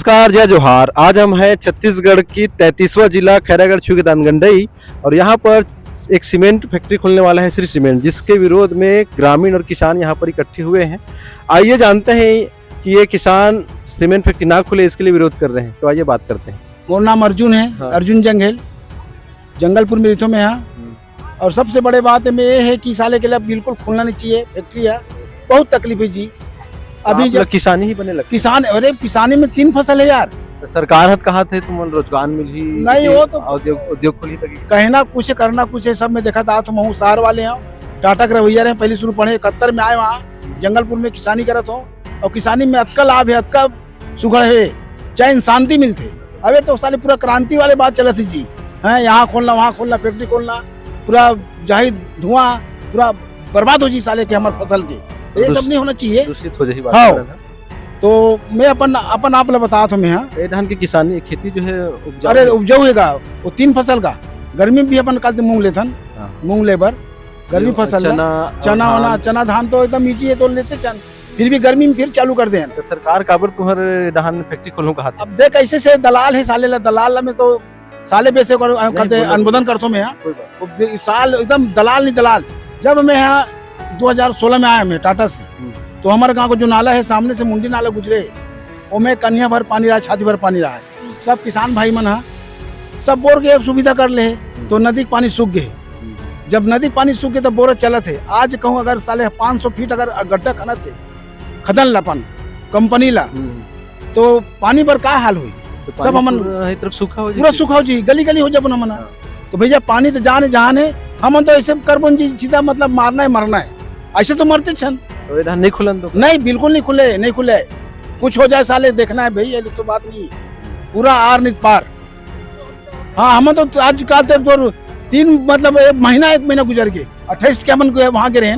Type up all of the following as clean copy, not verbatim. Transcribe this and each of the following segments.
नमस्कार, जय जोहार। आज हम हैं छत्तीसगढ़ की 33वां जिला खैरागढ़ छू के दानगंडई और यहाँ पर एक सीमेंट फैक्ट्री खुलने वाला है श्री सीमेंट, जिसके विरोध में ग्रामीण और किसान यहाँ पर इकट्ठे हुए हैं। आइए जानते हैं कि ये किसान सीमेंट फैक्ट्री ना खुले इसके लिए विरोध कर रहे हैं, तो आइए बात करते हैं। मेरा नाम अर्जुन है। हाँ। अर्जुन जंगेल, जंगलपुर में रिथो में यहाँ। और सबसे बड़े बात में ये है कि साले के लिए बिल्कुल खुलना नहीं चाहिए फैक्ट्री है। बहुत तकलीफ है जी। अभी जब किसानी ही बने लगे, किसान, अरे किसानी में 3 फसल है यार। सरकार हत कहा थे तुम रोजगार मिल ही नहीं, वो तो उद्योग खुली तक कहना कुछ है करना कुछ है। सब में देखा था तो महू शहर वाले हैं, टाटा के रवैया रहे। पहले शुरू पढ़े 71 में आए, वहाँ जंगलपुर में किसानी करत हो। और किसानी में अतका लाभ है, अतका सुघड़ है, चाहे शांति मिलते। अबे तो साले पूरा क्रांति वाले बात चला थी जी। है यहाँ खोलना वहाँ खोलना, फैक्ट्री खोलना, पूरा जाहिर धुआं, पूरा बर्बाद हो जी साले के हमारे फसल के। तो ये सब नहीं होना चाहिए, दूषित हो जाए। हाँ। तो मैं अपन आप बता था मैं यहाँ धान की किसानी खेती जो है अरे उपजाऊ है वो 3 फसल का। गर्मी में भी अपन कल मूंग लेथन, मूंग लेबर गर्मी फसल चना वना, चना धान तो एकदम ईजी है तो लेते चन, फिर भी गर्मी में फिर चालू कर दे। तो सरकार काबर तुम्हारे धान फैक्ट्री खोलूं कहा था? अब देख ऐसे से दलाल है साले ला, दलाल में तो साले बेसे कहते अनुमोदन करता मैं यहाँ साल एकदम दलाल नहीं दलाल। जब मैं यहाँ 2016 में आया मैं टाटा से, तो हमारे गांव को जो नाला है सामने से मुंडी नाला गुजरे, वो में कन्या भर पानी रहा, छाती भर पानी रहा है। सब किसान भाई मन है सब बोर के सुविधा कर ले, तो नदी के पानी सूख गए। जब नदी पानी सूख गए तो बोर चलत है। आज कहूँ अगर साले 500 फीट अगर गड्ढा खनत है, खदन लपन कंपनी ला, तो पानी पर का हाल हुई? तो सब हमन तरफ सूखा हो पूरा सूखा हो जी, गली गली हो जाए मना। तो भैया पानी तो जाने जहान है, हम तो ऐसे करबन जी सीधा मतलब मारना है मरना है, ऐसे तो मरते छन। तो धान नहीं खुलन तो नहीं, बिल्कुल नहीं खुले, नहीं खुले। कुछ हो जाए साले देखना है भाई, ये तो बात नहीं है। पूरा आर नित पार। हाँ, हम तो आज कल तो 3 मतलब 1 महीना गुजर गए। 28 के हमन वहाँ के रहे,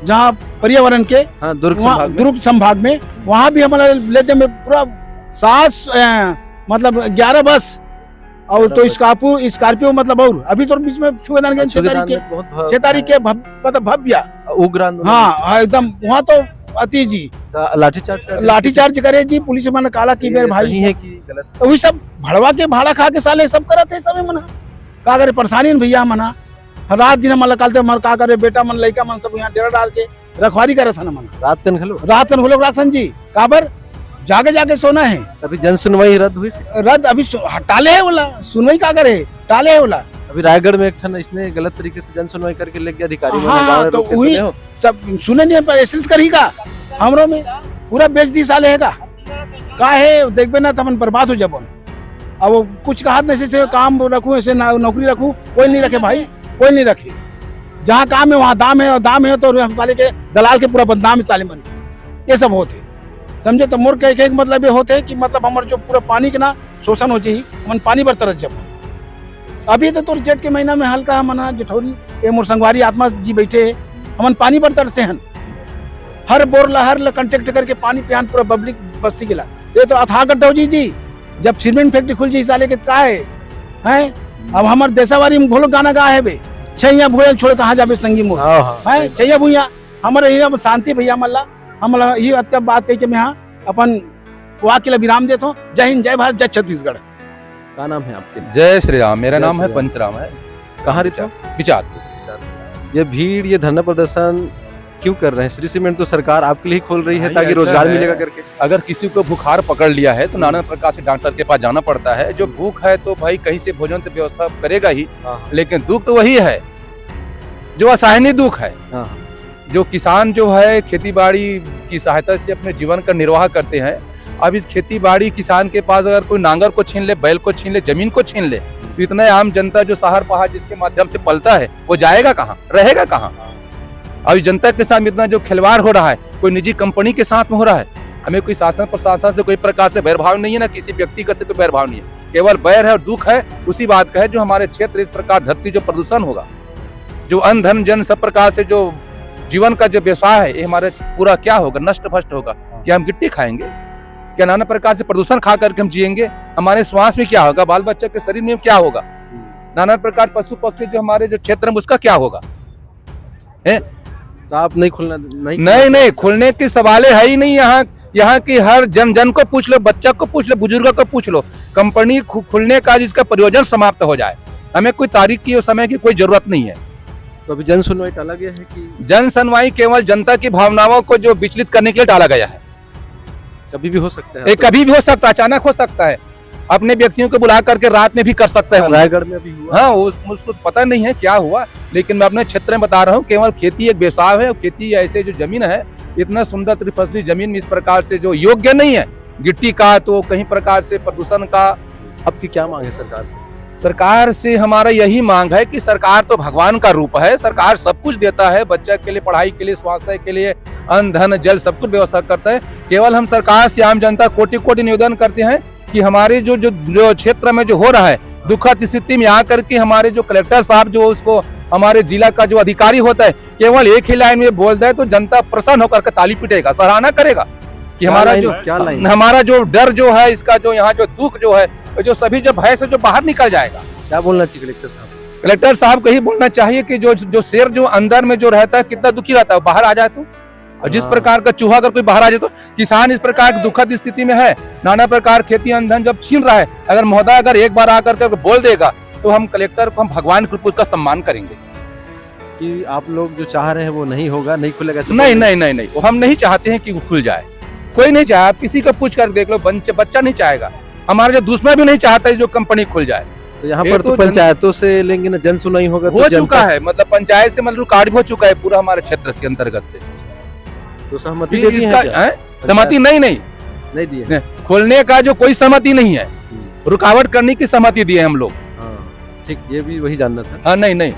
जहाँ पर्यावरण के दुर्ग संभाग में, वहाँ भी हमारा लेते में पूरा 7 मतलब 11 बस और तो स्कॉर्पियो मतलब। और अभी तो बीच में 6 तारीख के मतलब भव्य उग्र, हाँ एकदम वहाँ तो अति जी लाठीचार्ज करे जी। पुलिस मन काला की मेरे भाई है कि गलत, वही सब भड़वा के भाड़ा खा के साले सब करत है। सब मना का करे परेशानी भैया मना, रात दिन मन कालते मर का करे बेटा मन लड़का मन सब यहाँ डेरा डाल के रखवारी करे था ना मना। रात कन खलो रात जी काबर जागे जाके सोना है। अभी जन सुनवाई रद्द हुई, अभी टाले है बोला, सुनवाई का करे टाले है बोला। अभी रायगढ़ में एक ठन इसने गलत तरीके से जन सुनवाई करके ले गया अधिकारी। हाँ, तो वही सब सुने नहीं पर एसेंस करेगा हमरो में पूरा बेच दी साले है का है देखबे ना तमन बर्बाद हो जाबो। अब वो कुछ कहा नहीं से काम रखूं, ऐसे नौकरी रखूं, कोई नहीं रखे भाई, कोई नहीं रखे। जहाँ काम है वहाँ दाम है, और दाम है तो हम साले के दलाल के पूरा बदनाम है साले मन। ये सब होते समझे। तो मोर के मतलब ये होते कि मतलब हमारे जो पूरा पानी के ना शोषण हो जाए, मन पानी पर तरस जब। अभी तो जेठ के महीना में हल्का मना जेठौरी ये मोर संगवारी आत्मा जी बैठे हमन पानी पर तरसे हन। हर बोर ला हर ला कंटेक्ट करके पानी पियान पूरा पब्लिक बस्ती के ला। ये तो अथाह गड्ढा हो जी। जब सीमेंट फैक्ट्री खुल जी साले के का है। अब हमारे देशावारी में घोलो गाना गा है बे, छैया भूया छोड़ कहाँ जाबे संगी मोर है। छैया भूया हमारे यहाँ शांति भैया मल्ला हम ये अतका बात कही के मैं यहाँ अपन वहाँ के लिए विराम देता हूँ। जय हिंद, जय भारत, जय छत्तीसगढ़। क्या नाम है आपके? जय श्री राम। मेरा नाम है पंचराम है। कहाँ रहते हो? विचार। ये भीड़, ये धरना प्रदर्शन क्यों कर रहे हैं? श्री सीमेंट तो सरकार आपके लिए खोल रही है ताकि रोजगार मिलेगा करके। अगर किसी को बुखार पकड़ लिया है तो नाना प्रकार से डॉक्टर के पास जाना पड़ता है। जो भूख है तो भाई कहीं से भोजन तो व्यवस्था करेगा ही, लेकिन दुख तो वही है जो असहनीय दुख है। जो किसान जो है खेती बाड़ी की सहायता से अपने जीवन का निर्वाह करते हैं। अब इस खेती बाड़ी किसान के पास अगर कोई नांगर को छीन ले, बैल को छीन ले, जमीन को छीन ले, तो इतना आम जनता जो शहर पहाड़ जिसके माध्यम से पलता है वो जाएगा कहाँ, रहेगा कहाँ? अब जनता के साथ इतना जो खिलवाड़ हो रहा है, कोई निजी कंपनी के साथ में हो रहा है। हमें कोई शासन प्रशासन से कोई प्रकार से बैरभाव नहीं है, ना किसी व्यक्तिगत से कोई बैरभाव नहीं है। केवल बैर है और दुख है उसी बात का है जो हमारे क्षेत्र इस प्रकार धरती जो प्रदूषण होगा, जो अन्न धन जन सब प्रकार से जो जीवन का जो व्यवसाय है, ये हमारे पूरा क्या होगा, नष्ट भ्रष्ट होगा। क्या हम गिट्टी खाएंगे? क्या नाना प्रकार से प्रदूषण खा करके हम जिएंगे? हमारे श्वास में क्या होगा, बाल बच्चे के शरीर में क्या होगा, नाना प्रकार पशु पक्षी जो हमारे जो क्षेत्र में उसका क्या होगा है? तो आप नहीं खुलना? नहीं खुलने के सवाल है ही नहीं। यहाँ यहाँ की हर जन को पूछ लो, बच्चा को पूछ लो, बुजुर्ग को पूछ लो, कंपनी खुलने का जिसका प्रयोजन समाप्त हो जाए, हमें कोई तारीख की और समय की कोई जरूरत नहीं है। तो अभी जन सुनवाई टाला गया है कि जन सुनवाई केवल जनता की भावनाओं को जो विचलित करने के लिए टाला गया है। कभी भी हो सकता है? ये कभी भी हो सकता है, अचानक हो सकता है, अपने व्यक्तियों को बुला करके रात में भी कर सकते हैं। रायगढ़ में अभी हुआ। हाँ, उसको पता नहीं है क्या हुआ, लेकिन मैं अपने क्षेत्र में बता रहा हूँ, केवल खेती एक व्यवसाय है। खेती ऐसे जो जमीन है, इतना सुंदर त्रिफसली जमीन में इस प्रकार से जो योग्य नहीं है गिट्टी का, तो कहीं प्रकार से प्रदूषण का। आपकी क्या मांग है सरकार से? सरकार से हमारा यही मांग है कि सरकार तो भगवान का रूप है, सरकार सब कुछ देता है, बच्चे के लिए पढ़ाई के लिए, स्वास्थ्य के लिए, अन्न धन जल सब कुछ व्यवस्था करता है। केवल हम सरकार से आम जनता कोटि कोटि निवेदन करते हैं कि हमारे जो क्षेत्र में जो हो रहा है दुखद स्थिति में आकर के हमारे जो कलेक्टर साहब जो उसको हमारे जिला का जो अधिकारी होता है, केवल एक ही लाइन में बोल दे तो जनता प्रसन्न होकर के ताली पीटेगा, सराहना करेगा कि हमारा जो डर जो है, इसका जो यहाँ जो दुख जो है, जो सभी जो भय से जो बाहर निकल जाएगा। क्या बोलना चाहिए कलेक्टर साहब? कलेक्टर साहब को ही बोलना चाहिए कि जो शेर जो अंदर में जो रहता है कितना दुखी रहता है, बाहर आ जाए तो, और जिस प्रकार का चूहा अगर कोई बाहर आ जाए तो, किसान इस प्रकार की दुखद स्थिति में है, नाना प्रकार खेती अंधन जब छीन रहा है, अगर महोदय अगर एक बार आकर के बोल देगा तो हम कलेक्टर को, हम भगवान के रूप उसका सम्मान करेंगे। कि आप लोग जो चाह रहे हैं वो नहीं होगा, नहीं खुलेगा? नहीं, वो हम नहीं चाहते हैं कि वो खुल जाए, कोई नहीं चाहे, आप किसी को पूछ कर देख लो, बच्चा नहीं चाहेगा, हमारा जो दुश्मन भी नहीं चाहता है जो कंपनी खुल जाए। तो यहाँ पर तो पंचायतों से लेंगे ना, जन सुनाई होगा? हो चुका है, मतलब पंचायत से मतलब कार्ड हो चुका है पूरा हमारे क्षेत्र से अंतर्गत से। तो सहमति दे दी है क्या? सहमति नहीं दी है। खोलने का जो कोई सहमति नहीं है, रुकावट करने की सहमति दी है हम लोग। ठीक, ये भी वही जानना था। हाँ, नहीं।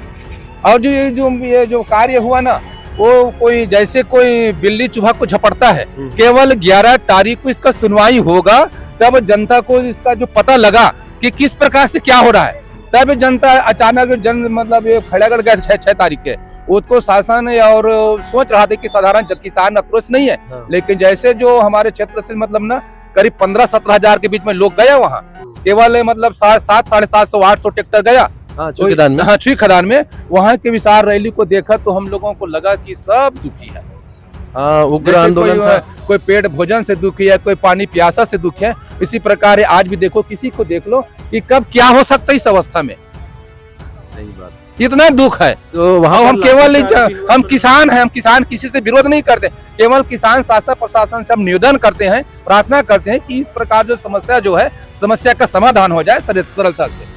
और ये जो कार्य हुआ ना, वो कोई जैसे कोई बिल्ली चूहा को झपटता है, केवल 11 तारीख को इसका सुनवाई होगा, तब जनता को इसका जो पता लगा कि किस प्रकार से क्या हो रहा है, तब जनता अचानक मतलब ये खड़ागढ़ गए 6 तारीख के, उसको शासन और सोच रहा था कि साधारण किसान आक्रोश नहीं है, लेकिन जैसे जो हमारे क्षेत्र से मतलब ना करीब 15-17 हजार के बीच में लोग गया वहाँ, केवल मतलब 700-750-800 ट्रैक्टर गया छुई खदान में, वहाँ के विशाल रैली को देखा तो हम लोगों को लगा कि सब दुखी है। उग्र आंदोलन था, कोई पेट भोजन से दुखी है, कोई पानी प्यासा से दुखी है, इसी प्रकार आज भी देखो, किसी को देख लो कि कब क्या हो सकता है इस अवस्था में, सही बात, इतना दुख है। तो वहाँ हम केवल हम किसान हैं, हम किसान किसी से विरोध नहीं करते, केवल किसान शासन प्रशासन से हम निवेदन करते हैं, प्रार्थना करते हैं कि इस प्रकार जो समस्या जो है, समस्या का समाधान हो जाए सरलता से।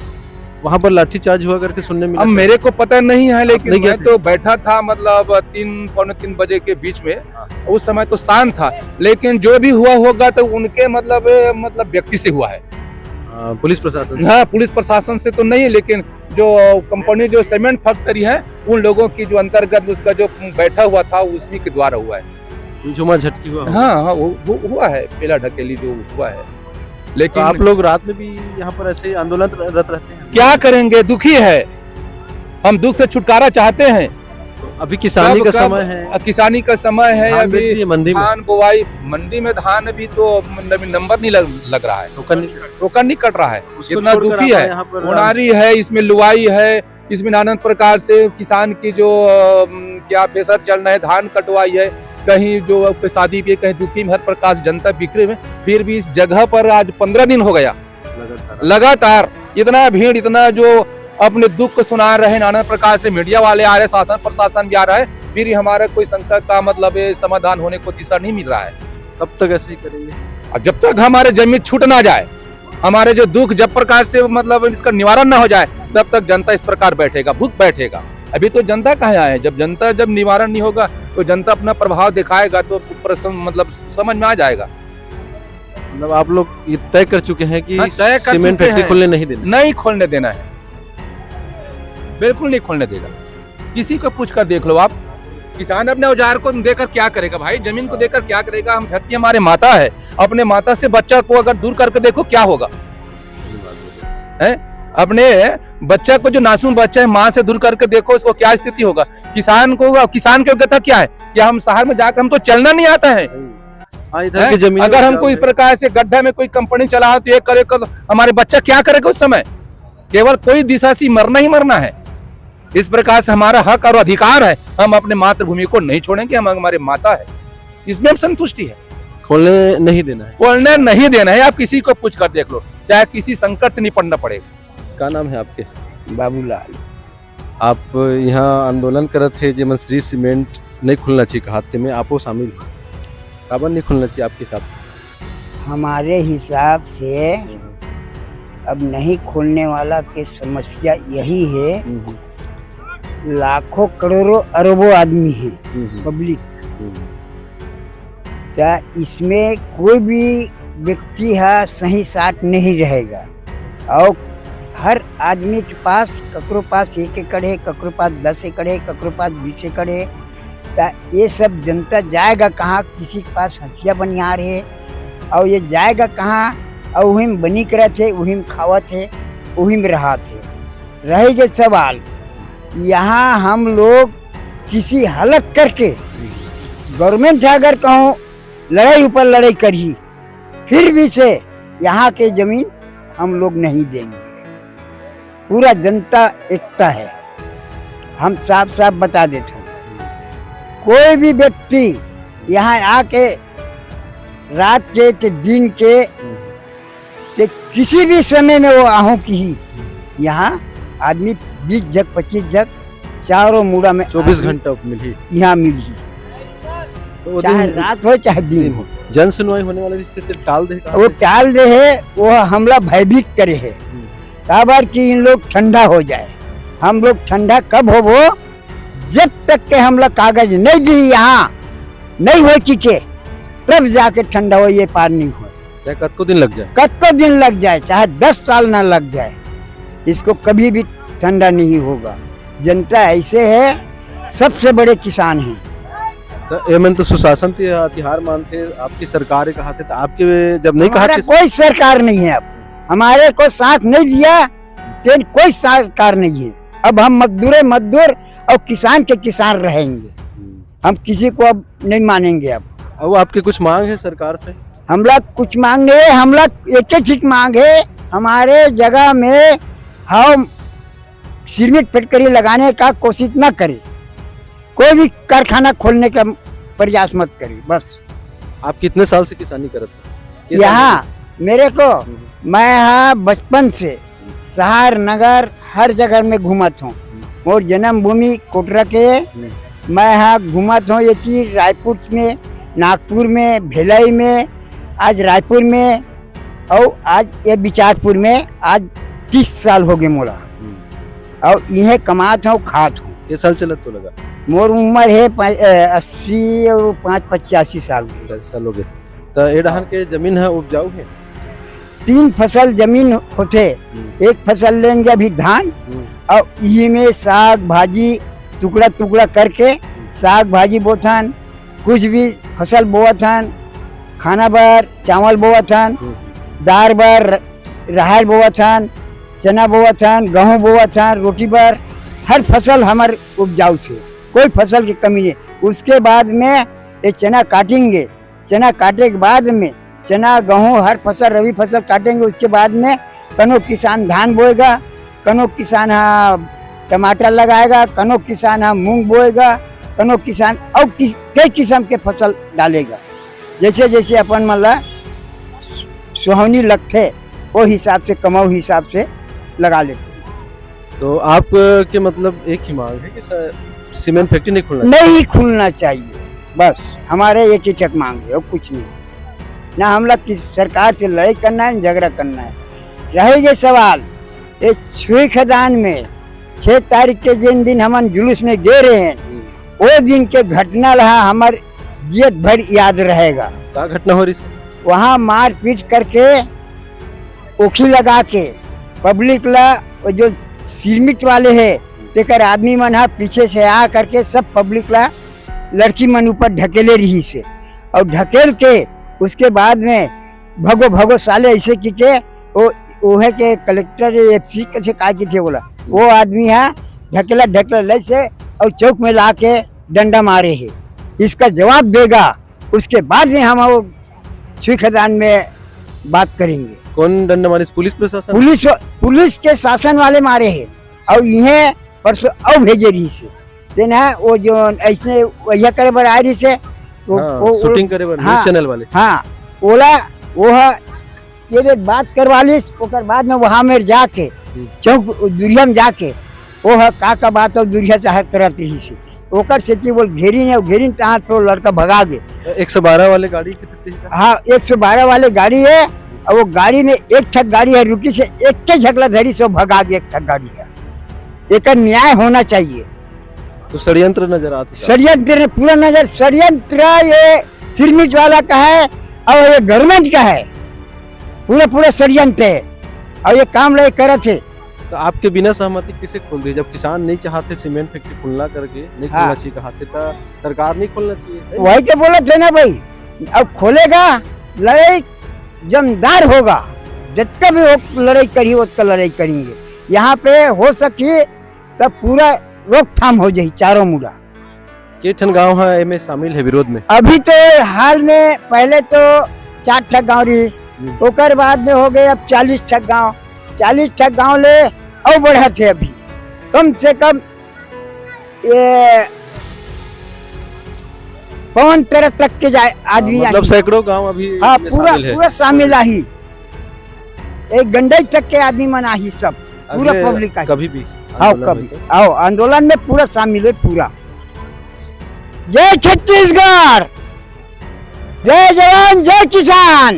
वहाँ पर लाठीचार्ज हुआ करके सुनने में, अब मेरे को पता नहीं है, लेकिन मैं तो बैठा था मतलब 3-3 बजे के बीच में, उस समय तो शांत था, लेकिन जो भी हुआ होगा तो उनके मतलब व्यक्ति से हुआ है, पुलिस प्रशासन? हाँ, पुलिस प्रशासन से तो नहीं, लेकिन जो कंपनी जो सीमेंट फैक्ट्री है उन लोगों की जो अंतर्गत उसका जो बैठा हुआ था उसी के द्वारा हुआ है। झुमा झटकी हुआ? हाँ, वो हुआ है, पेला ढकेली जो हुआ है। लेकिन तो आप लोग रात में भी यहाँ पर ऐसे आंदोलनरत रहते हैं? क्या करेंगे, दुखी है, हम दुख से छुटकारा चाहते हैं। अभी किसानी का समय है, किसानी का समय है, अभी मंडी में धान बुआई, मंडी में धान अभी तो नंबर नहीं लग रहा है, टोकन नहीं कट रहा है, इतना दुखी है, उनारी है, इसमें लुआई है, इसमें नाना प्रकार से किसान की जो क्या फेसर चल रहा है, धान कटवाई है, कहीं जो शादी भी, कहीं दुखी में, हर प्रकार से जनता बिखरे में, फिर भी इस जगह पर आज 15 दिन हो गया लगातार इतना भीड़, इतना जो अपने दुख को सुना रहे, नाना प्रकार से मीडिया वाले आ रहे, शासन प्रशासन भी आ रहा है, फिर भी हमारा कोई शंका का मतलब समाधान होने को दिशा नहीं मिल रहा है। कब तक ऐसे ही करेंगे? और जब तक हमारे जमीन छूट ना जाए, हमारे जो दुख जब प्रकार से मतलब इसका निवारण ना हो जाए, तब तक जनता इस प्रकार बैठेगा, भूख बैठेगा। अभी तो जनता कहाँ आए, जब निवारण नहीं होगा तो जनता अपना प्रभाव दिखाएगा तो मतलब समझ में आ जाएगा। मतलब आप लोग ये तय कर चुके हैं कि सीमेंट फैक्ट्री खोलने नहीं खोलने देना है, बिल्कुल नहीं खोलने देगा। किसी को पूछ कर देख लो आप, किसान अपने औजार को देकर क्या करेगा भाई, जमीन को देकर क्या करेगा? हम धरती हमारे माता है, अपने माता से बच्चा को अगर दूर करके देखो क्या होगा, है? अपने बच्चा को जो मासूम बच्चा है, माँ से दूर करके देखो उसको क्या स्थिति होगा। किसान की योग्यता क्या है? या हम शहर में जाकर, हमको चलना नहीं आता है, इधर की जमीन अगर हमको इस प्रकार से गड्ढा में कोई कंपनी चला तो ये करे तो हमारे बच्चा क्या करेगा उस समय? केवल कोई दिशा से मरना ही मरना है। इस प्रकार से हमारा हक और अधिकार है, हम अपने मातृभूमि को नहीं छोड़ेंगे, हम हमारे माता है, इसमें हम संतुष्टि है। खोलने नहीं देना है। खोलने नहीं देना है। आप किसी को पूछ कर देख लो, चाहे किसी संकट से निपटना पड़ेगा। क्या नाम है आपके? बाबूलाल। आप यहाँ आंदोलन करत थे जेमन श्री सीमेंट नहीं खुलना चाहिए कहाते में आपो शामिल हो, काबर नहीं खुलना चाहिए आपके हिसाब से? हमारे हिसाब से अब नहीं खुलने वाला की समस्या यही है, लाखों करोड़ों अरबों आदमी है पब्लिक, क्या इसमें कोई भी व्यक्ति है सही साथ नहीं रहेगा। और हर आदमी के पास ककरो पास 1 एकड़ है, ककरो पास 10 एकड़ है, ककरो पास 20 एकड़ है। तो ये सब जनता जाएगा कहाँ? किसी के पास हंसिया बनियार है और ये जाएगा कहाँ? और वहीं में बनी करे थे, वहीं में खावत है, वहीं में रहा थे। रहेगा सवाल यहाँ हम लोग किसी हालत करके गवर्नमेंट अगर कहूँ लड़ाई ऊपर लड़ाई करी, फिर भी से यहाँ के जमीन हम लोग नहीं देंगे। पूरा जनता एकता है, हम साफ साफ बता देते हैं। कोई भी व्यक्ति यहाँ आके रात के दिन के किसी भी समय में वो आहू की ही यहाँ आदमी 20 जग 25 जग चारों मुड़ा में 24 घंटा मिली यहाँ मिली, तो चाहे रात हो चाहे दिन हो। जन सुनवाई होने वाली स्थिति टाल दे वो टाल दे है, वो हमला भयभीत करे है काबर कि इन लोग ठंडा हो जाए। हम लोग ठंडा कब हो वो जब तक के हम लोग कागज नहीं दी यहाँ नहीं हो के तब जाके ठंडा हो, ये पार नहीं हो। चाहे कतको दिन लग जाए, कतको दिन लग जाए, चाहे 10 साल ना लग जाए, इसको कभी भी ठंडा नहीं होगा। जनता ऐसे है, सबसे बड़े किसान हैं। तो एमन तो सुशासन के हथियार मानते, आपकी सरकार है कहा थे, तो आपके जब नहीं कहा हमारा कोई सरकार नहीं है, अब हमारे को साथ नहीं दिया, तो कोई सरकार नहीं है। अब हम मजदूर और किसान के किसान रहेंगे, हम किसी को अब नहीं मानेंगे। अब आपकी कुछ मांग है सरकार से? हम लोग कुछ मांग नहीं है, हम लोग एक ही चीज मांग है, हमारे जगह में हम सीमेंट फैक्ट्री लगाने का कोशिश न करें, कोई भी कारखाना खोलने का प्रयास मत करें। बस आप कितने साल से किसानी करते हैं यहाँ? मेरे को मैं यहाँ बचपन से शहर नगर हर जगह में घूमत हूँ, और जन्मभूमि कोटरा के मैं यहाँ घूमत हूँ। ये रायपुर में, नागपुर में, भिलाई में, आज रायपुर में और आज ये बिचारपुर में आज 30 साल हो गए मोला, और यह कमात हूँ खात हूँ। कितने साल चलत तो लगा? मोर उम्र है 80 और 85 साल की। साल हो गए। तो ये डहन के जमीन है उपजाऊ है? 3 फसल जमीन होते, एक फसल लेंगे अभी धान, और यही में साग भाजी टुकड़ा टुकड़ा करके साग भाजी बोथन, कुछ भी फसल बोथन, खाना बर चावल बोथन, दाल बर राहर बोथन, चना बोथन, गेहूँ बोथन, रोटी बर हर फसल हमारे उपजाऊ से कोई फसल की कमी नहीं। उसके बाद में ये चना काटेंगे, चना काटे के बाद में चना गेहूँ हर फसल रबी फसल काटेंगे। उसके बाद में कनो किसान धान बोएगा, कनो किसान टमाटर लगाएगा, कनो किसान मूंग बोएगा, कनो किसान और कई किस्म के फसल डालेगा। जैसे जैसे अपन मतलब सुहावनी लगते वो हिसाब से कमाऊ हिसाब से लगा लेते। तो आप के मतलब एक ही मांग है कि सीमेंट फैक्ट्री नहीं खुलना चाहिए, बस हमारे एक ही चक मांग है और कुछ नहीं। ना हम लोग किस सरकार से लड़ाई करना है, झगड़ा करना है। रहेगा सवाल ये छुई खदान में 6 तारीख के जिन दिन हम जुलूस में दे रहे हैं, वो दिन के घटना रहा हमारे जियत भर याद रहेगा। क्या घटना हो रही? वहाँ मार पीट करके ओखी लगा के पब्लिक ला जो सीमेंट वाले है लेकर आदमी मन पीछे से आ करके सब पब्लिक ला लड़की मन ऊपर ढकेले रही से, और ढकेल के उसके बाद में भगो भगो साले ऐसे की के वो है के कलेक्टर एफसी कैसे कहा की थे बोला, वो आदमी है ढकेला ढकेला से और चौक में ला के डंडा मारे है। इसका जवाब देगा, उसके बाद में हम वो छुई खदान में बात करेंगे। कौन डंडा मारे? पुलिस प्रशासन? पुलिस के शासन वाले मारे हैं, और यह परसों और भेजे रही से देना वो जो ऐसने वही करे बर आ रही से शूटिंग करे वाले हाँ। चैनल वाले हाँ ओला वो ये बात करवा लिस ओकर बाद में वहाँ में जाके चौक दुरिया में जाके वो का बात हो दुरिया चाहे करत रही से ओकर से की बोल घेरी ने घेरी तहाँ तो लड़का भगा गए 112 वाले गाड़ी कितने का? हाँ 112 वाले गाड़ी है और वो गाड़ी में एक ठक गाड़ी है रुकी से एक के झगला धरी से भगा गया एक ठक गाड़ी है एक न्याय होना चाहिए तो षड्यंत्र नजर आता है। षड्यंत्र पूरा नजर षड्यंत्र ये सिरमिट वाला का है और ये गवर्नमेंट का है पूरा षड्यंत्र है और ये काम लगे करे थे तो आपके बिना सहमति किसे खोल दी जब किसान नहीं चाहते सीमेंट फैक्ट्री खुलना करके नहीं हाँ। खोलना चाहिए कहते तो सरकार नहीं खोलना चाहिए वही तो बोले थे ना भाई अब खोलेगा लड़ाई जमदार होगा जितना भी हो लड़ाई करी उतना लड़ाई करेंगे यहाँ पे हो सके तब पूरा रोकथाम हो जाए चारों मुड़ा के ठन गाँव है में शामिल है विरोध में अभी तो हाल में पहले तो 4 ठक गाँव रही ओकर बाद में हो गए अब 40 ठक गाँव 40 ठक गाँव ले और बढ़ा थे अभी कम से कम ये 5 तरह तक के जाए आदमी मतलब सैकड़ों गांव अभी हाँ इसमें पूरा शामिल है। पूरा शामिल आही एक गंडई तक के आदमी मना ही सब पूरा अगले पब्लिक आई कभी भी आओ आंदोलन कभी में आओ आंदोलन में पूरा शामिल है पूरा जय छत्तीसगढ़ जय जवान जय किसान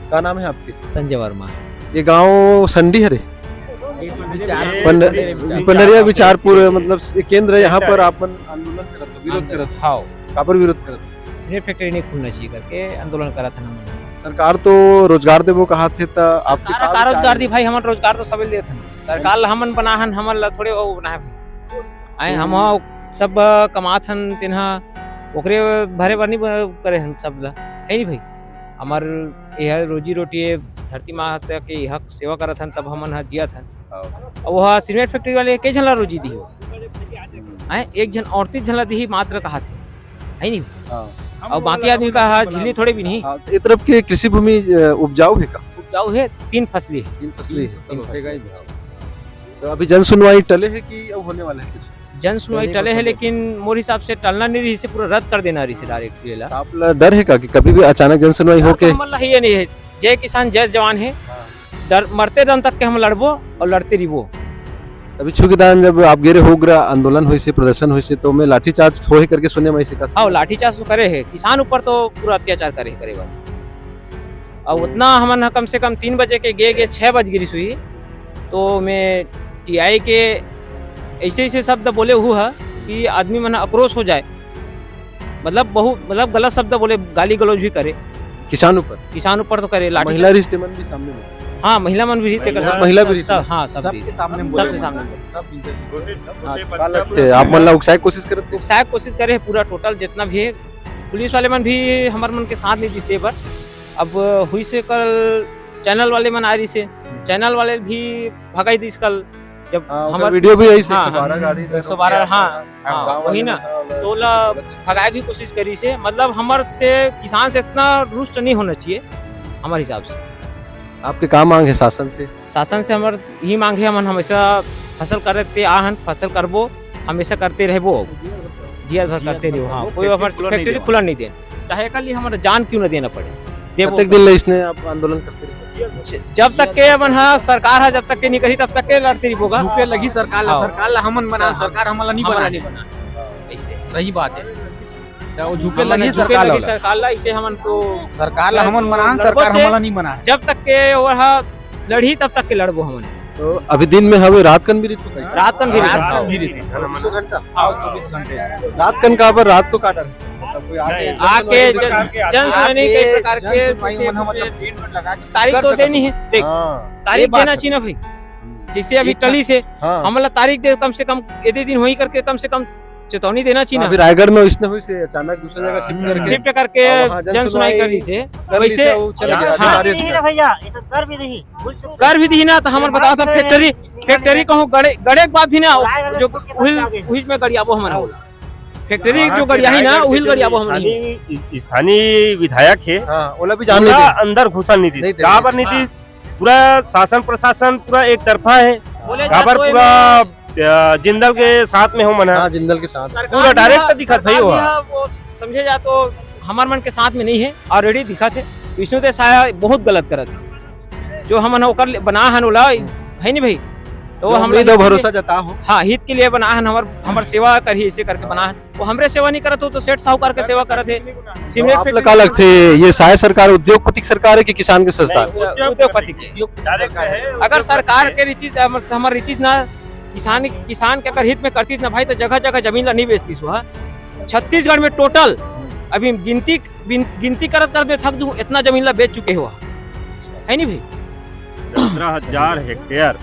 क्या नाम है आपके संजय वर्मा ये गांव संडी हरे पंडरिया विचारपुर मतलब केंद्र है यहाँ पर आप आंदोलन करत हो, विरोध करत हो। हाँ कहाँ पर विरोध करत हो? सीमेंट फैक्ट्री नहीं खुलना चाहिए करके आंदोलन करा था ना सरकार तो रोजगार देवो कहा थे तो आपके सारा का रोजगार दी भाई हमन रोजगार तो सबे देत हन सरकार ला हमन बनाहन हमन ला थोड़े वो बनाए आए हम सब कमात हन तिन्हा ओकरे भरे भर नहीं करे हन सब ला है नहीं भाई हमार यह रोजी रोटी धरती माता के यह सेवा करत हन तब हमन जिया था और वह सीमेंट फैक्ट्री वाले के झन ला रोजी दी हो आए एक जन औरती झन ला दी मात्र कहा थे है नहीं और बाकी आदमी का झिल्ली थोड़े भी नहीं हाँ, ये तरफ के कृषि भूमि उपजाऊ है का उपजाऊ है 3 फसली है 3 फसली है तीन सब फसली। होगा ही। तो अभी जन सुनवाई टले है कि अब होने वाला है कुछ जन सुनवाई टले है लेकिन मोर हिसाब से टलना नहीं रही से पूरा रद्द कर देना रही से डायरेक्ट लेला आप डर है का कि कभी भी अचानक जन सुनवाई होके हमला ही नहीं है जय किसान जय जवान है डर मरते दम तक के हम लड़बो और लड़ते रहिबो अभी छुकेदान जब आप गिरे हो गया आंदोलन हुई से प्रदर्शन हुई से तो मैं लाठीचार्ज हो ही करके सुने में से का हाँ लाठीचार्ज तो करे है किसान ऊपर तो पूरा अत्याचार करे बात और उतना हमन कम से कम 3 बजे के गे 6 बज गिरी हुई तो मैं टीआई के ऐसे ऐसे शब्द बोले हुआ कि आदमी मन आक्रोश हो जाए मतलब गलत शब्द बोले गाली गलौज भी करे किसान ऊपर तो करे लाठी महिला रिश्ते मन भी सामने में हाँ महिला मन भी कर सकते महिला भी सब हाँ सब सबके सामने सबसे सामने थे आप मन ला उकसाए कोशिश करते शायद कोशिश करे पूरा टोटल जितना भी है पुलिस वाले मन भी हमारे मन के साथ नहीं दिखते पर अब हुई से कल चैनल वाले मन आ रही से चैनल वाले भी भगाई दी कल जब हमारा वीडियो भी यही से हाँ, 112 गाड़ी 112 हाँ वही ना तो ला भगाए की कोशिश करी से मतलब हमारे से किसान से इतना रुष्ट नहीं होना चाहिए हमारे हिसाब से आपके काम मांग है शासन से हमार यही मांग है हम हमेशा फसल करते आहन फसल करबो हमेशा करते रहबो जिया भर करते रहो हाँ कोई हमारे फैक्ट्री खुला नहीं देना चाहे कल हमारा जान क्यों ना देना पड़े देबो प्रत्येक दिन इसने आप आंदोलन करते रहे जब तक के अपन हाँ सरकार है जब तक के नहीं करी तब तक के लड़ते रहोगा झुके लगी सरकार ला हमन बना सरकार हमला नहीं हमारा बना नहीं बना ऐसे सही बात है तो वो झुके हमन लगी झुके सरकार लगी ला सरकार ला इसे हमन तो सरकार ला हमन बना सरकार हमला नहीं बना जब तक के वह लड़ी तब तक के लड़बो हमन तो अभी दिन में हवे रात कन भी ऋतु कैसे? रात कन भी चौबीस घंटे रात कन का पर रात को काटा मतलब कोई आके जन सुनवाई कई प्रकार के तारीख तो देनी है देख तारीख देना चाहिए ना भाई जिससे अभी टली से हमला तारीख दे कम से कम यदि दिन होई करके कम से कम चेतावनी देना चाहिए अभी ना रायगढ़ में इसने हुई से अचानक दूसरी जगह शिफ्ट करके शिफ्ट वहाँ करके जन जन सुनवाई सुनवाई करी से कर दी वैसे से वो चले गए हाँ। अधिकारी भैया ये सब कर भी नहीं कर भी दी ना तो हमारे बताओ था फैक्ट्री कहूँ गड़े के बाद भी ना जो उहिल में गड़ियाबो हमारा फैक्ट्री जो गड़िया ही ना उहिल गड़ियाबो हम नहीं स्थानीय विधायक है हाँ ओला भी जान पूरा नहीं अंदर घुसा नीतीश नहीं दे कहाँ पर नीतीश पूरा शासन प्रशासन पूरा एक तरफा है बोले कहाँ पर पूरा जिंदल के साथ में हो मना हाँ जिंदल के साथ पूरा डायरेक्ट दिखत भाई वो। समझे जा तो हमार मन के साथ में नहीं है, ऑलरेडी दिखा थे विष्णु देव साय बहुत गलत करत है। जो हमन ओकर बना हन ओला है नहीं भाई, तो जो हम उम्मीद और भरोसा जता हो। हाँ हित के लिए बना हन, हमर सेवा करी ऐसे करके बना हन। वो हमरे सेवा नहीं करत हो तो सेठ साहूकार के सेवा करत है। तो सीमेंट आप का लगते ये साय सरकार उद्योगपति सरकार है कि किसान के संस्था है? उद्योगपति के। अगर सरकार के रीति हमार रीति ना किसान के अगर हित में करतीस ना भाई, तो जगह जगह जमीन ला नहीं बेचतीस हुआ। छत्तीसगढ़ में टोटल अभी गिनती करत में थक दूं, इतना जमीन ला बेच चुके हुआ है नहीं भाई। 17,000 हेक्टेयर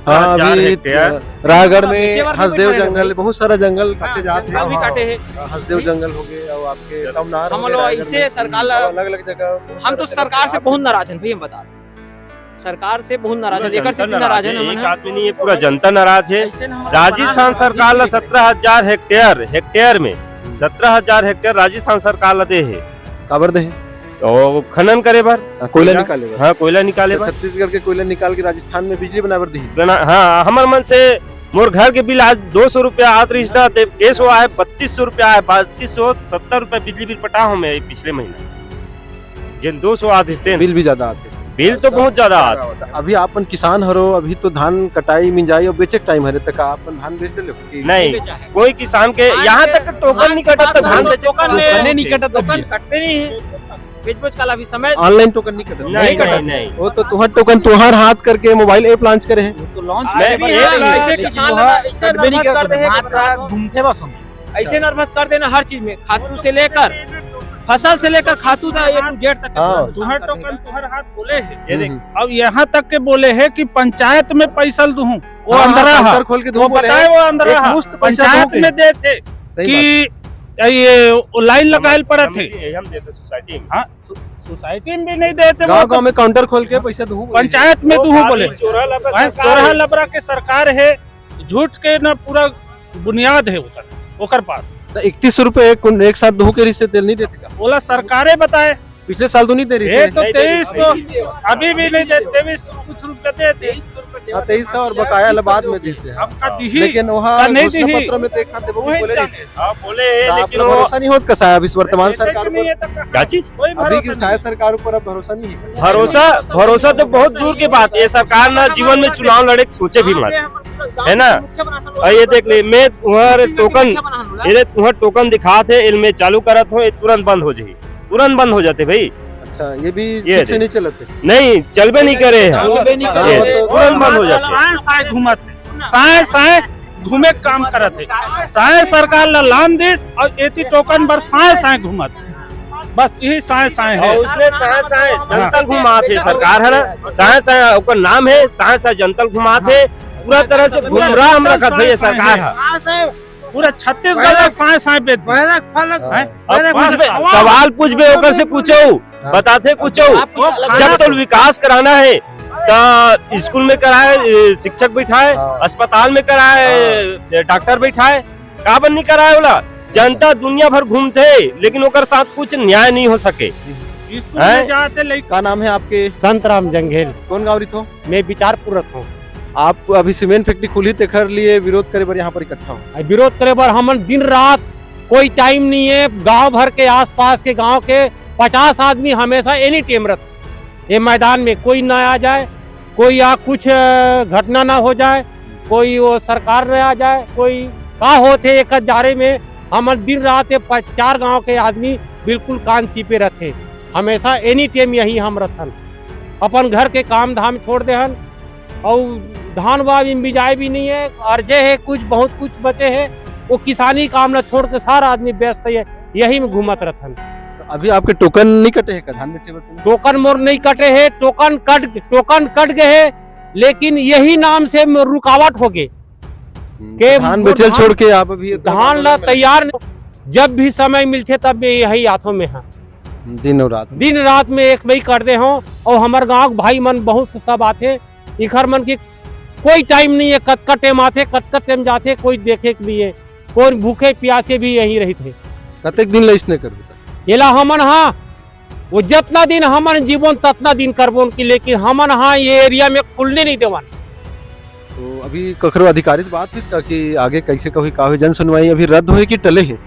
हाँ, अभी रायगढ़ में नीचे वाले हसदेव भी बने जंगल, बहुत सारा जंगल काटे जाते जंगल भी हैं। काटे हैं। हसदेव जंगल हो गए और आपके तमनार हम लोग इससे सरकार ला- अलग अलग जगह हम तो सरकार से बहुत नाराज हैं भैया, हम बता दें सरकार से बहुत नाराज है, लेकर से भी नाराज है एक आदमी नहीं है, पूरा जनता नाराज है। राजस्थान सरकार ला 17,000 हेक्टेयर में 17,000 हेक्टेयर राजस्थान सरकार ला दे है काबर दे और खनन करे बर, कोयला निकाले हाँ कोयला निकाले बर। छत्तीसगढ़ के कोयला निकाल के राजस्थान में बिजली बनावर दी। हाँ हमार मन से मोर घर के बिल आज 200 रुपया आत रिश्ता केस हुआ है, 3200 रुपया है, 3270 रुपया बिजली बिल पटा हूँ मैं पिछले महीना। जिन 200 आत रिश्ते बिल भी ज्यादा आते। बिल तो बहुत ज्यादा आते। अभी आपन किसान हरो, अभी तो धान कटाई मिंजाई और बेचे टाइम हरे तक आपन धान बेच दे लो। नहीं कोई किसान के यहाँ तक टोकन नहीं कटत, तो धान बेचे टोकन नहीं कटत, टोकन कटते नहीं है। बेच काला भी समय ऑनलाइन टोकन नहीं कटत। नहीं वो तो तुहर टोकन तुहार हाथ करके मोबाइल ऐप लॉन्च करे हैं। तो लॉन्च मैं भी ऐसे किसान ऐसे नर्वस कर दे है, घूमते बस हम ऐसे नर्वस कर देना हर चीज में, खातू से लेकर फसल से लेकर खातू तक A to Z तक। तुहर टोकन तुहर हाथ बोले है। ये देख अब यहाँ तक के बोले है कि पंचायत में पैसा दूं, वो हाँ, अंदर काउंटर खोल के वो बोले बताए वो अंदर एक मुश्त पैसा पंचायत दूं के। में दे थे सही बात। कि ये लाइन लगाए पड़े थे। हम देते सोसाइटी में। हाँ सोसाइटी में भी नहीं देते, गांव वो गांव में काउंटर खोल के पैसा दूं बोले। पंचायत में दूं बोले। चोरा लबा हाँ, सरकार चोरहा है। लबरा के सरकार है, झूठ के ना पूरा बुनियाद है ओकर पास। 31 रुपए एक साथ दूं के रिश्ते तेल नहीं देते का? बोला सरकारें बताए पिछले साल तो नहीं दे रही ये थी। तो 2300 अभी भी नहीं देते, 23 कुछ रुपए देते। 2300 और बकाया बाद में दी से। अब का दिही लेकिन वहाँ नहीं घोषणा दी। पत्र में तो एक साथ देबो वही बोले रही से। हाँ बोले है, तो लेकिन आपका वो भरोसा नहीं होत कसा है अब इस वर्तमान सरकार नहीं पर? है तक क्या चीज कोई अभी की भरोसा शायद सरकार ऊपर अब भरोसा नहीं है। भरोसा तो बहुत दूर की बात है। सरकार ना जीवन में चुनाव लड़े के सोचे भी मत, है ना? और ये देख ले, मैं तुम्हारे टोकन ये तुम्हारे टोकन दिखा थे इनमें चालू करत हो, ये तुरंत बंद हो जाए, तुरंत बंद हो जाते भाई। अच्छा ये भी ये ठीक से नहीं चलते। नहीं चलबे नहीं करे हैं। चलबे नहीं करे। ये तुरंत बंद हो जाते। साए साए घूमते, साए साए घूमे काम करते, साए सरकार ला लान दिस और एती टोकन बर साए साए घूमते, बस यही साए साए है। और उसमें साए साए जनतल घुमाते सरकार है ना, साए साए उसका नाम है, साए साए जनतल घुमाते, पूरा तरह से गुमराह हम रखत है ये सरकार है। पूरा छत्तीसगढ़ में साए साए बेच दी। हैं? अब सवाल पूछबे ओकर से पूछो, बताते कुछ जब तो विकास कराना है तो स्कूल में कराए, शिक्षक बैठाए, अस्पताल में कराए, डॉक्टर बैठाए, काबर नहीं कराए बोला? जनता दुनिया भर घूमते लेकिन ओकर साथ कुछ न्याय नहीं हो सके। स्कूल में जाते लेके क्या नाम है आपके? संतराम जंगेल। कौन गाँव रिथो? मैं विचारपुर रथ हूँ। आप अभी सीमेंट फैक्ट्री खुली तेखर लिए विरोध करे बर यहाँ पर इकट्ठा हो। विरोध करे बर हमन दिन रात कोई टाइम नहीं है। गांव भर के आसपास के गांव के 50 आदमी हमेशा एनी टाइम रहते ये मैदान में। कोई ना आ जाए, कोई या कुछ घटना ना हो जाए, कोई वो सरकार न आ जाए, कोई का होते एक जारे में हमन दिन रात 4 गांव के आदमी बिल्कुल कांति पे रहते। हमेशा एनी टाइम यही हम रहन, अपन घर के काम धाम छोड़ दे हन और धान बाबी बिजाई भी नहीं है, अर्जे है कुछ बहुत कुछ बचे है, वो किसानी काम न छोड़ के सारा आदमी व्यस्त है यही में घूमत रहन। अभी आपके टोकन नहीं कटे है धान बेचे बर? टोकन मोर नहीं कटे है, टोकन कट गए है, लेकिन यही नाम से रुकावट हो गए के धान बेचल छोड़ के आप अभी धान ला तैयार नहीं। जब भी समय मिलते तब यही हाथों में है, दिन और रात दिन रात में एक वही कर दे हो। और हमारे गाँव भाई मन बहुत से सब आते, इखर मन की कोई टाइम नहीं है, कट टाइम आते, कट टाइम जाते, कोई देखे के लिए, कोई भूखे प्यासे भी यही रही थे। कतेक दिन इसने कर देता? येला हमन हाँ वो जितना दिन हमन जीवन ततना दिन करबो की, लेकिन हमन हाँ ये एरिया में खुलने नहीं देवन। तो अभी कखरो अधिकारी से बात हुई था कि आगे कैसे कभी का जन सुनवाई अभी रद्द हुई कि टले है?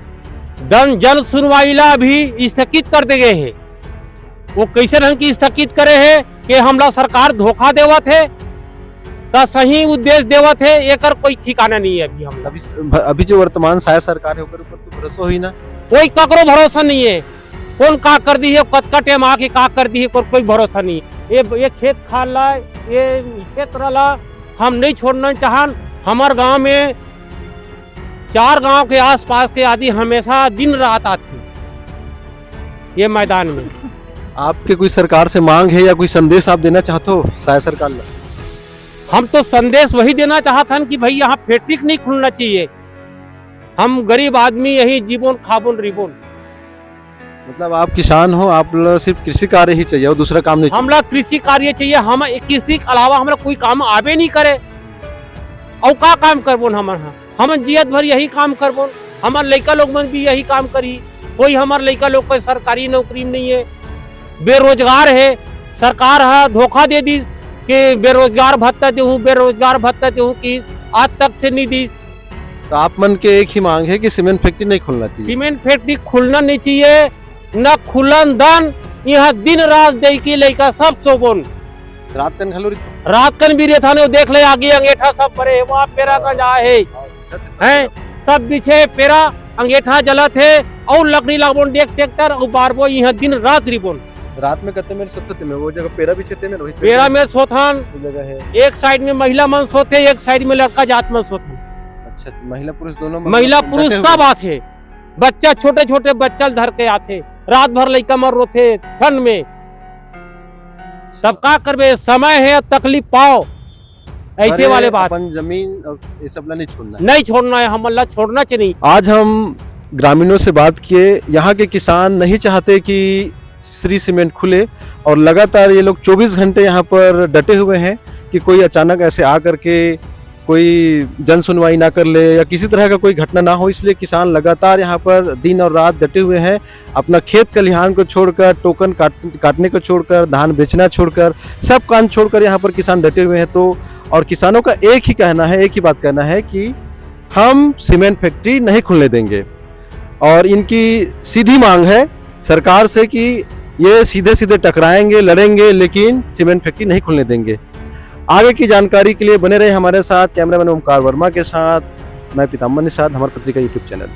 जन सुनवाई ला भी स्थगित कर दे गए है। वो कैसे ढंग की स्थगित करे है कि हमला सरकार धोखा देवत है का सही उद्देश्य देवत है, एकर कोई ठिकाना नहीं है। अभी हम अभी जो वर्तमान सहायक सरकार है ओकर ऊपर तो भरोसा ही ना, कोई ककरो भरोसा नहीं है। कौन का कर दी है, कत टेम आके का कर दी है, कोई भरोसा नहीं है। ये खेत खाल ला, ये क्षेत्र ला हम नहीं छोड़ना चाहन। हमार गांव में 4 गांव के आसपास के आदि हमेशा दिन रात आते ये मैदान में। आपके कोई सरकार से मांग है या कोई संदेश आप देना चाहते हो सहायक सरकार ला? हम तो संदेश वही देना चाहते हैं कि भाई यहाँ फैक्ट्री नहीं खुलना चाहिए। हम गरीब आदमी यही जीवन खाबुन रिबोन। मतलब आप किसान हो, आप सिर्फ कृषि कार्य ही चाहिए और दूसरा काम नहीं चाहिए? हमला कृषि कार्य चाहिए। हम कृषि के अलावा हमरा कोई काम आवे नहीं करे। और का काम करबोन हम जियत भर यही काम करबोन। हमार लड़का लोग मन भी यही काम करी। कोई हमार लड़का लोग कोई सरकारी नौकरी नहीं है, बेरोजगार है। सरकार है धोखा दे दी कि बेरोजगार भत्ता देहूँ, बेरोजगार भत्ता देहूँ कि आज तक से नहीं दी। तो आप मन के एक ही मांग है कि सीमेंट फैक्ट्री नहीं खुलना चाहिए? सीमेंट फैक्ट्री खुलना नहीं चाहिए, न खुलन दान। यहाँ दिन रात दे की लड़का सब सोबोन। रात कन घलोरी रात कन भी रहता ने देख ले आगे अंगेठा सब परे वहाँ पेरा का जा है सब पीछे पेरा अंगेठा जलत है और लकड़ी लागबोन डेक ट्रैक्टर और बारबो यहाँ दिन रात रिबोन। रात में कते में सोते में वो जगह पेरा भी छेते में रोहित पेरा में सोथान जगह है। एक साइड में महिला मन सोते, एक साइड में लड़का जात मन सोते। अच्छा, महिला पुरुष दोनों? महिला पुरुष सब आते, बच्चा छोटे छोटे बच्चा धर के आते, रात भर लड़का मर रोते ठंड में। तब का करबे, समय है तकलीफ पाओ ऐसे वाले बात। अपन जमीन और ये सब नहीं छोड़ना है। नहीं छोड़ना है, हम अल्लाह छोड़ना चाहिए। आज हम ग्रामीणों से बात किए। यहाँ के किसान नहीं चाहते कि श्री सीमेंट खुले और लगातार ये लोग 24 घंटे यहाँ पर डटे हुए हैं कि कोई अचानक ऐसे आ करके कोई जन सुनवाई ना कर ले या किसी तरह का कोई घटना ना हो। इसलिए किसान लगातार यहाँ पर दिन और रात डटे हुए हैं। अपना खेत खलिहान को छोड़कर, टोकन काटने को छोड़कर, धान बेचना छोड़कर, सब काम छोड़कर यहाँ पर किसान डटे हुए हैं। तो और किसानों का एक ही कहना है, एक ही बात कहना है कि हम सीमेंट फैक्ट्री नहीं खुलने देंगे। और इनकी सीधी मांग है सरकार से कि ये सीधे सीधे टकराएंगे, लड़ेंगे, लेकिन सीमेंट फैक्ट्री नहीं खुलने देंगे। आगे की जानकारी के लिए बने रहे हमारे साथ। कैमरामैन ओमकार वर्मा के साथ मैं पीताम्बर निषाद, हमारी पत्रिका यूट्यूब चैनल।